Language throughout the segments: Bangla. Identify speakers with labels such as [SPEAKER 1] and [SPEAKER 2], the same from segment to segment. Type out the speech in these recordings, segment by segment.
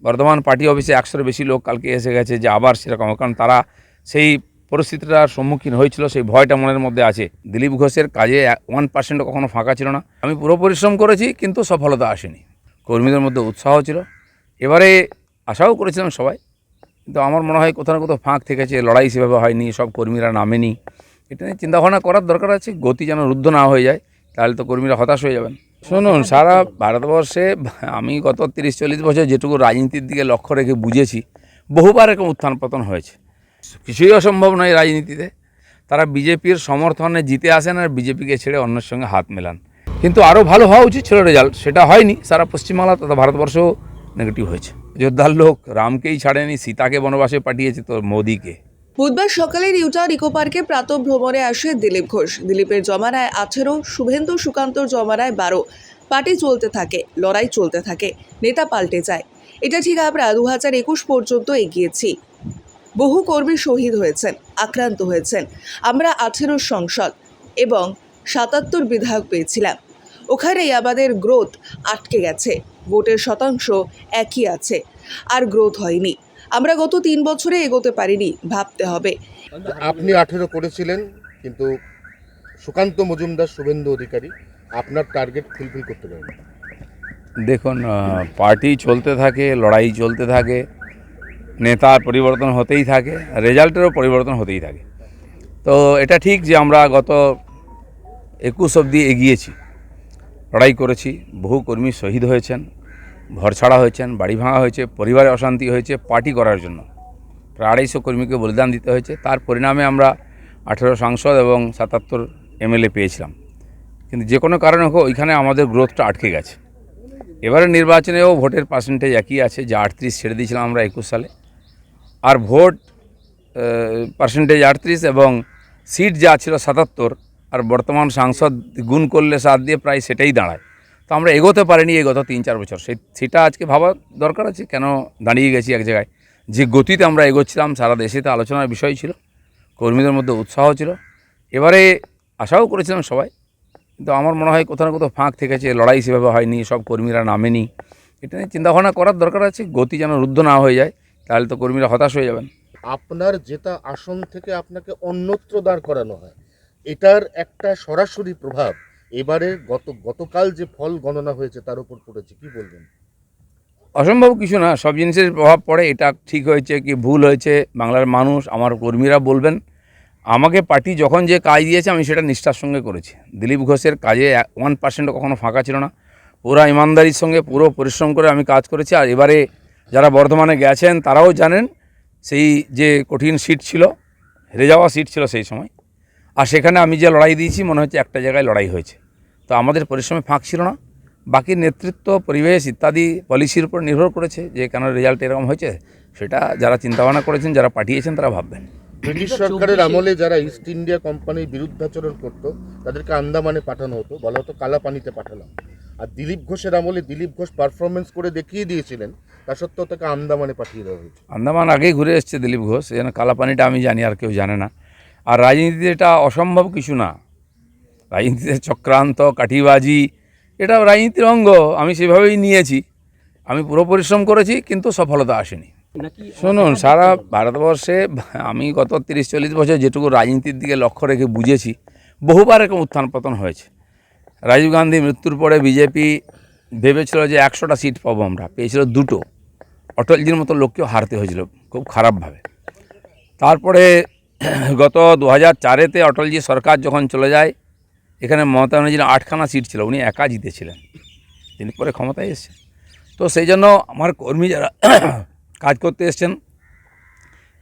[SPEAKER 1] বর্ধমান পার্টি অফিসে 100-এর বেশি লোক কালকে এসে গেছে যে আবার সেরকম, কারণ তারা সেই পরিস্থিতিটার সম্মুখীন হয়েছিল, সেই ভয়টা মনের মধ্যে আছে। দিলীপ ঘোষের কাজে 1% কখনো ফাঁকা ছিল না। আমি পুরো পরিশ্রম করেছি, কিন্তু সফলতা আসেনি। কর্মীদের মধ্যে উৎসাহ ছিল, এবারে আশাও করেছিলাম সবাই, কিন্তু আমার মনে হয় কোথাও না কোথাও ফাঁক থেকেছে, লড়াই সেভাবে হয়নি, সব কর্মীরা নামেনি। এটা নিয়ে চিন্তাভাবনা করার দরকার আছে, গতি যেন রুদ্ধ না হয়ে যায়, তাহলে তো কর্মীরা হতাশ হয়ে যাবেন। শুনুন, সারা ভারতবর্ষে আমি গত 30-40 বছর যেটুকু রাজনীতির দিকে লক্ষ্য রেখে বুঝেছি, বহুবার এরকম উত্থান পতন হয়েছে। কিছুই অসম্ভব নয় রাজনীতিতে। তারা বিজেপির সমর্থনে জিতে আসেন আর বিজেপিকে ছেড়ে অন্যের সঙ্গে হাত মেলান। কিন্তু আরও ভালো হওয়া উচিত ছিল রেজাল্ট, সেটা হয়নি। সারা পশ্চিমবাংলা তথা ভারতবর্ষও নেগেটিভ হয়েছে। অযোধ্যার লোক রামকেই ছাড়েনি, সীতাকে বনবাসে পাঠিয়েছে তো মোদিকে।
[SPEAKER 2] বুধবার সকালে নিউটাউন ইকো পার্কে প্রাতঃভ্রমণে আসে দিলীপ ঘোষ। দিলীপের জমানায় 18, শুভেন্দু সুকান্তর জমানায় 12। পার্টি চলতে থাকে, লড়াই চলতে থাকে, নেতা পাল্টে যায়। এটা ঠিক আমরা 2021 পর্যন্ত এগিয়েছি। বহু কর্মী শহীদ হয়েছেন, আক্রান্ত হয়েছেন। আমরা 18 সংসদ এবং 77 বিধায়ক পেয়েছিলাম। ওখানেই আমাদের গ্রোথ আটকে গেছে। ভোটের শতাংশ একই আছে, আর গ্রোথ হয়নি। আমরা গত 3 বছরে এগোতে পারিনি, ভাবতে হবে।
[SPEAKER 3] আপনি 18 করেছিলেন, কিন্তু সুকান্ত মজুমদার, শুভেন্দু অধিকারী আপনার টার্গেট ফুলফিল করতে পারেন।
[SPEAKER 1] দেখুন, পার্টি চলতে থাকে, লড়াই চলতে থাকে, নেতার পরিবর্তন হতেই থাকে, রেজাল্টেরও পরিবর্তন হতেই থাকে। তো এটা ঠিক যে আমরা গত 21 অবধি এগিয়েছি, লড়াই করেছি, বহু কর্মী শহীদ হয়েছেন, ঘরছাড়া হয়েছেন, বাড়ি ভাঙা হয়েছে, পরিবারে অশান্তি হয়েছে পার্টি করার জন্য। প্রায় 250 কর্মীকে বলিদান দিতে হয়েছে। তার পরিণামে আমরা 18 সাংসদ এবং 77 এমএলএ পেয়েছিলাম। কিন্তু যে কোনো কারণে হোক, ওইখানে আমাদের গ্রোথটা আটকে গেছে। এবারে নির্বাচনেও ভোটের পার্সেন্টেজ একই আছে, যা 38 ছেড়ে দিয়েছিলাম আমরা 21 সালে। আর ভোট পার্সেন্টেজ 38 এবং সিট যা ছিল 77, আর বর্তমান সাংসদ গুণ করলে 7 দিয়ে প্রায় সেটাই দাঁড়ায়। তো আমরা এগোতে পারিনি এই গত 3-4 বছর। সেটা আজকে ভাবা দরকার আছে, কেন দাঁড়িয়ে গেছি এক জায়গায়। যে গতিতে আমরা এগোচ্ছিলাম, সারা দেশে তো আলোচনার বিষয় ছিল, কর্মীদের মধ্যে উৎসাহ ছিল, এবারে আশাও করেছিলাম সবাই, কিন্তু আমার মনে হয় কোথাও না কোথাও ফাঁক থেকেছে, লড়াই সেভাবে হয়নি, সব কর্মীরা নামেনি। এটা নিয়ে চিন্তাভাবনা করার দরকার আছে, গতি যেন রুদ্ধ না হয়ে যায়, তাহলে তো কর্মীরা হতাশ হয়ে যাবেন।
[SPEAKER 3] আপনার জেতা আসন থেকে আপনাকে অন্যত্র দাঁড় করানো হয়, এটার একটা সরাসরি প্রভাব এবারে গতকাল যে ফল গণনা হয়েছে তার উপর পড়েছে, কি বলবেন?
[SPEAKER 1] অসম্ভব কিছু না, সব জিনিসের প্রভাব পড়ে। এটা ঠিক হয়েছে কি ভুল হয়েছে বাংলার মানুষ, আমার কর্মীরা বলবেন। আমাকে পার্টি যখন যে কাজ দিয়েছে আমি সেটা নিষ্ঠার সঙ্গে করেছি। দিলীপ ঘোষের কাজে 1% কখনো ফাঁকা ছিল না। পুরো ইমানদারির সঙ্গে পুরো পরিশ্রম করে আমি কাজ করেছি। আর এবারে যারা বর্ধমানে গেছেন তারাও জানেন, সেই যে কঠিন সিট ছিল, হেরে যাওয়া সিট ছিল সেই সময়, আর সেখানে আমি যে লড়াই দিয়েছি মনে হচ্ছে একটা জায়গায় লড়াই হয়েছে। তো আমাদের পরিশ্রমে ফাঁক ছিল না। বাকি নেতৃত্ব, পরিবেশ ইত্যাদি পলিসির উপর নির্ভর করেছে যে কেন রেজাল্ট এরকম হয়েছে, সেটা যারা চিন্তাভাবনা করেছেন, যারা পাঠিয়েছেন, তারা ভাববেন।
[SPEAKER 3] ব্রিটিশ সরকারের আমলে যারা ইস্ট ইন্ডিয়া কোম্পানির বিরুদ্ধাচরণ করতো তাদেরকে আন্দামানে পাঠানো হতো, বলা হতো কালা পানিতে পাঠালাম। আর দিলীপ ঘোষের আমলে দিলীপ ঘোষ পারফরমেন্স করে দেখিয়ে দিয়েছিলেন, তা সত্ত্বেও তাকে আন্দামানে পাঠিয়ে দেওয়া হয়েছে।
[SPEAKER 1] আন্দামান আগেই ঘুরে এসছে দিলীপ ঘোষ, এই জন্য কালাপানিটা আমি জানি, আর কেউ জানে না। আর রাজনীতিতে এটা অসম্ভব কিছু না। রাজনীতিতে চক্রান্ত, কাঠিবাজি, এটা রাজনীতির অঙ্গ। আমি সেভাবেই নিয়েছি। আমি পুরো পরিশ্রম করেছি, কিন্তু সফলতা আসেনি। শুনুন, সারা ভারতবর্ষে আমি গত 30-40 বছর যেটুকু রাজনীতির দিকে লক্ষ্য রেখে বুঝেছি, বহুবার এরকম উত্থান পতন হয়েছে। রাজীব গান্ধী মৃত্যুর পরে বিজেপি ভেবেছিল যে 100টা সিট পাবো, আমরা পেয়েছিল 2টো। অটলজির মতো লোককেও হারতে হয়েছিল খুব খারাপভাবে। তারপরে গত 2004-এতে অটলজি সরকার যখন চলে যায়, এখানে মমতা ব্যানার্জির 8খানা সিট ছিল, উনি একা জিতেছিলেন, তিনি পরে ক্ষমতায় এসেছেন। তো সেই জন্য আমার কর্মী যারা কাজ করতে এসছেন,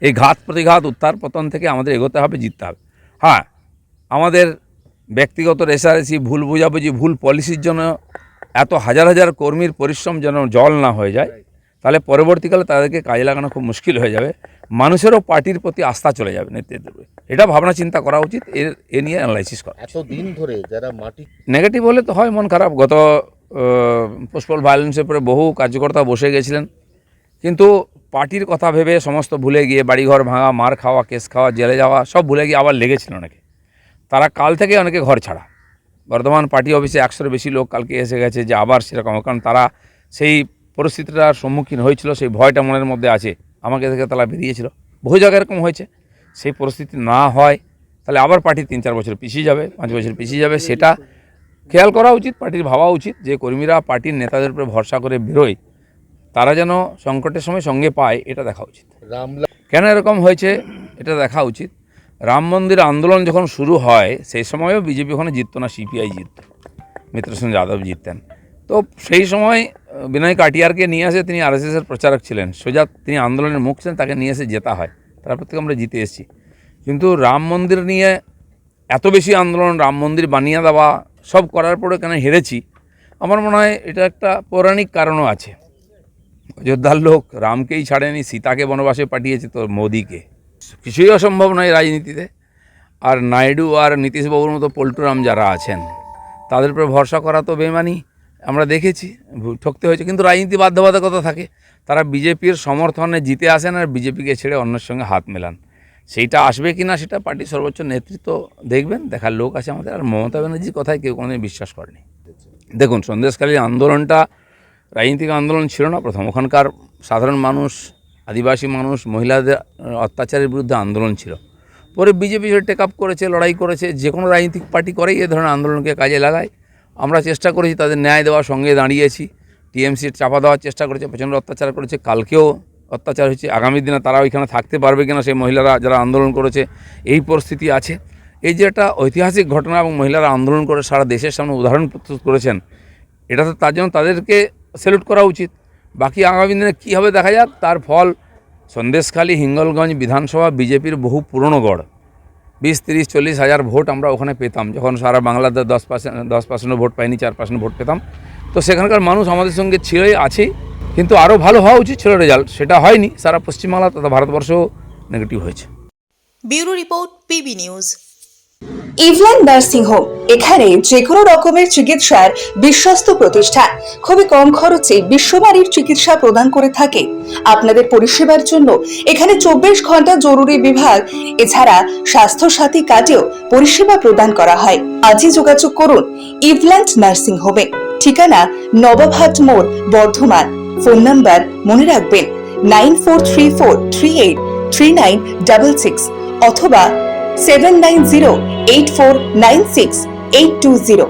[SPEAKER 1] এই ঘাত প্রতিঘাত, উত্থান পতন থেকে আমাদের এগোতে হবে, জিততে হবে। হ্যাঁ, আমাদের ব্যক্তিগত রেষারেষি, ভুল বোঝাবুঝি, ভুল পলিসির জন্য এত হাজার হাজার কর্মীর পরিশ্রম যেন জল না হয়ে যায়, তাহলে পরবর্তীকালে তাদেরকে কাজে লাগানো খুব মুশকিল হয়ে যাবে। মানুষেরও পার্টির প্রতি আস্থা চলে যাবে নেতৃত্বের। এটা ভাবনা চিন্তা করা উচিত, এ নিয়ে অ্যানালাইসিস করা।
[SPEAKER 3] এতদিন ধরে যারা মাটি
[SPEAKER 1] নেগেটিভ হলে তো হয় মন খারাপ। গত পোস্টপল ভায়োলেন্সের পরে বহু কার্যকর্তা বসে গেছিলেন, কিন্তু পার্টির কথা ভেবে সমস্ত ভুলে গিয়ে, বাড়িঘর ভাঙা, মার খাওয়া, কেস খাওয়া, জেলে যাওয়া সব ভুলে গিয়ে আবার লেগেছিল অনেকে। তারা কাল থেকে অনেকে ঘর ছাড়া। বর্ধমান পার্টি অফিসে 100-এর বেশি লোক কালকে এসে গেছে যে আবার সেরকম, কারণ তারা সেই পরিস্থিতিটার সম্মুখীন হয়েছিল, সেই ভয়টা মনের মধ্যে আছে, আমাকে থেকে তারা বেরিয়েছিল। বহু জায়গায় এরকম হয়েছে। সেই পরিস্থিতি না হয় তাহলে আবার পার্টি 3-4 বছর পিছিয়ে যাবে, 5 বছর পিছিয়ে যাবে। সেটা খেয়াল করা উচিত, পার্টির ভাবা উচিত যে কর্মীরা পার্টির নেতাদের উপরে ভরসা করে বেরোয়, তারা যেন সংকটের সময় সঙ্গে পায়, এটা দেখা উচিত। কেন এরকম হয়েছে এটা দেখা উচিত। রাম মন্দির আন্দোলন যখন শুরু হয় সেই সময়ও বিজেপি ওখানে জিততো না, সিপিআই জিতত, মিত্রসেন যাদব জিততেন। তো সেই সময় বিনয় কাটিয়ারকে নিয়ে আসে, তিনি আরএসএসের প্রচারক ছিলেন, সোজা তিনি আন্দোলনের মুখ ছিলেন, তাকে নিয়ে এসে জেতা হয়, তারপর থেকে আমরা জিতে এসেছি। কিন্তু রাম মন্দির নিয়ে এত বেশি আন্দোলন, রাম মন্দির বানিয়ে দেওয়া সব করার পরে কেন হেরেছি, আমার মনে হয় এটা একটা পৌরাণিক কারণও আছে। অযোধ্যার লোক রামকেই ছাড়েনি, সীতাকে বনবাসে পাঠিয়েছে, তো মোদিকে কিছুই অসম্ভব নয় রাজনীতিতে। আর নাইডু আর নীতিশবাবুর মতো পল্টুরাম যারা আছেন তাদের উপরে ভরসা করা তো বেমানি, আমরা দেখেছি, ঠকতে হয়েছে। কিন্তু রাজনীতি বাধ্যবাধকতা থাকে, তারা বিজেপির সমর্থনে জিতে আসেন আর বিজেপিকে ছেড়ে অন্যের সঙ্গে হাত মেলান। সেইটা আসবে কি না সেটা পার্টির সর্বোচ্চ নেতৃত্ব দেখবেন, দেখার লোক আছে আমাদের। আর মমতা ব্যানার্জির কথায় কেউ কোনোদিন বিশ্বাস করেনি। দেখুন, সন্দেশখালীর আন্দোলনটা রাজনৈতিক আন্দোলন ছিল না প্রথম, ওখানকার সাধারণ মানুষ, আদিবাসী মানুষ, মহিলাদের অত্যাচারের বিরুদ্ধে আন্দোলন ছিল। পরে বিজেপি টেক আপ করেছে, লড়াই করেছে। যে কোনো রাজনৈতিক পার্টি করেই এ ধরনের আন্দোলনকে কাজে লাগায়। আমরা চেষ্টা করেছি তাদের ন্যায় দেওয়ার, সঙ্গে দাঁড়িয়েছি। টিএমসি চাপা দেওয়ার চেষ্টা করেছে, প্রচণ্ড অত্যাচার করেছে, কালকেও অত্যাচার হয়েছে। আগামী দিনে তারা ওইখানে থাকতে পারবে কিনা, সেই মহিলারা যারা আন্দোলন করেছে, এই পরিস্থিতি আছে। এই যে একটা ঐতিহাসিক ঘটনা এবং মহিলারা আন্দোলন করে সারা দেশের সামনে উদাহরণ প্রস্তুত করেছেন, এটা তো তার জন্য তাদেরকে স্যালুট করা উচিত। বাকি আগামী দিনে কী হবে দেখা যাক। তার ফল সন্দেশখালী, হিঙ্গলগঞ্জ বিধানসভা বিজেপির বহু পুরনো গড়, 20-30-40 হাজার ভোট আমরা ওখানে পেতাম, যখন সারা বাংলাতে 10% ভোট পাইনি, 4% ভোট পেতাম। তো সেখানকার মানুষ আমাদের সঙ্গে ছিলই, আছেই, কিন্তু আরও ভালো হওয়া উচিত ছিল রেজাল্ট, সেটা হয়নি। সারা পশ্চিমবাংলা তথা ভারতবর্ষও নেগেটিভ হয়েছে।
[SPEAKER 4] Bureau report, PB news.
[SPEAKER 2] ইভল্যান্ড নার্সিং হোম, এখানে যে কোনো রকমের চিকিৎসার বিশ্বস্ত প্রতিষ্ঠান, খুবই কম খরচে বিশ্বমানের চিকিৎসা প্রদান করে থাকে। আপনাদের পরিষেবার জন্য এখানে 24 ঘন্টা জরুরি বিভাগ, এছাড়া স্বাস্থ্য সাথী কার্ডেও পরিষেবা প্রদান করা হয়। আজই যোগাযোগ করুন ইভল্যান্ড নার্সিং হোমে। ঠিকানা নবাবহাট মোড়, বর্ধমান। ফোন নাম্বার মনে রাখবেন 9434383966 অথবা 7908496820।